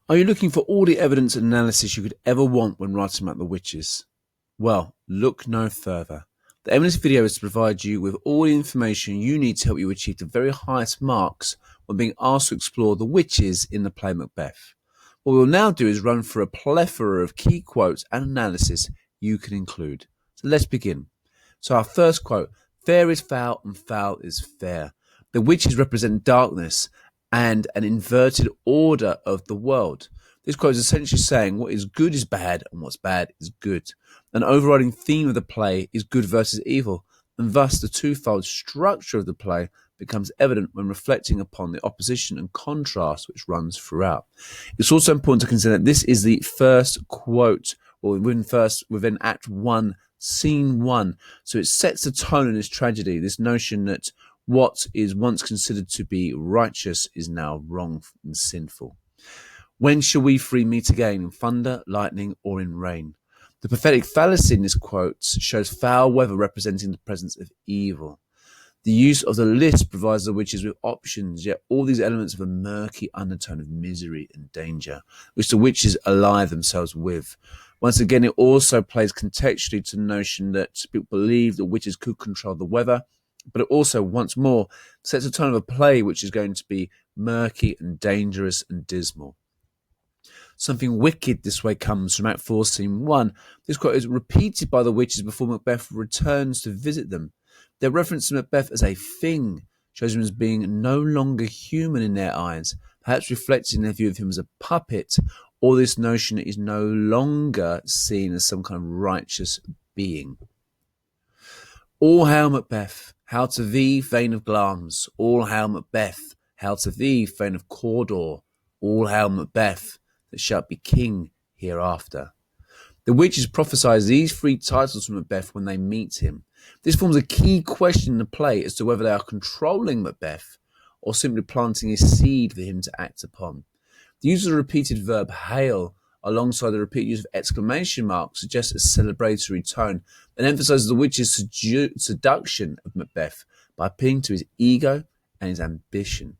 Are you looking for all the evidence and analysis you could ever want when writing about the witches? Well, look no further. The aim of this video is to provide you with all the information you need to help you achieve the very highest marks when being asked to explore the witches in the play Macbeth. What we'll now do is run through a plethora of key quotes and analysis you can include. So let's begin. So our first quote: fair is foul and foul is fair. The witches represent darkness and an inverted order of the world. This quote is essentially saying what is good is bad and what's bad is good. An overriding theme of the play is good versus evil, and thus the twofold structure of the play becomes evident when reflecting upon the opposition and contrast which runs throughout. It's also important to consider that this is the first quote, or within Act 1, Scene 1. So it sets the tone in this tragedy, this notion that what is once considered to be righteous is now wrong and sinful. When shall we three meet again, in thunder, lightning, or in rain? The prophetic fallacy in this quote shows foul weather representing the presence of evil. The use of the list provides the witches with options, yet all these elements have a murky undertone of misery and danger, which the witches ally themselves with. Once again, it also plays contextually to the notion that people believe that witches could control the weather, but it also, once more, sets a tone of a play which is going to be murky and dangerous and dismal. Something wicked this way comes from Act 4, Scene 1. This quote is repeated by the witches before Macbeth returns to visit them. Their reference to Macbeth as a thing shows him as being no longer human in their eyes, perhaps reflecting their view of him as a puppet, or this notion that he's no longer seen as some kind of righteous being. All hail Macbeth, hail to thee, Thane of Glamis. All hail Macbeth, hail to thee, Thane of Cawdor. All hail Macbeth, that shalt be king hereafter. The witches prophesy these three titles from Macbeth when they meet him. This forms a key question in the play as to whether they are controlling Macbeth or simply planting a seed for him to act upon. The use of the repeated verb hail alongside the repeated use of exclamation marks suggests a celebratory tone and emphasizes the witches' seduction of Macbeth by appealing to his ego and his ambition.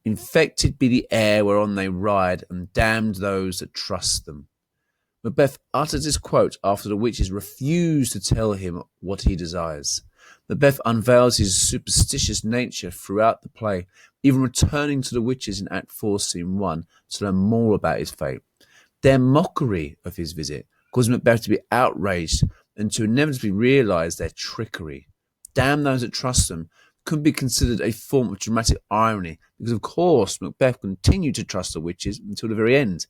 Infected be the air whereon they ride, and damned those that trust them. Macbeth utters this quote after the witches refuse to tell him what he desires. Macbeth unveils his superstitious nature throughout the play, even returning to the witches in Act 4, Scene 1 to learn more about his fate. Their mockery of his visit caused Macbeth to be outraged and to inevitably realise their trickery. Damn those that trust them could be considered a form of dramatic irony, because of course Macbeth continued to trust the witches until the very end.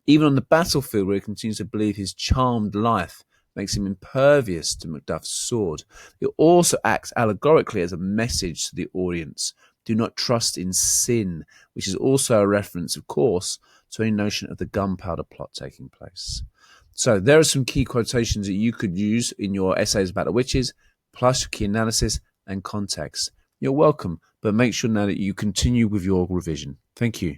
Even on the battlefield, where he continues to believe his charmed life makes him impervious to Macduff's sword, it also acts allegorically as a message to the audience. Do not trust in sin, which is also a reference, of course, to any notion of the gunpowder plot taking place. So there are some key quotations that you could use in your essays about the witches, plus your key analysis and context. You're welcome, but make sure now that you continue with your revision. Thank you.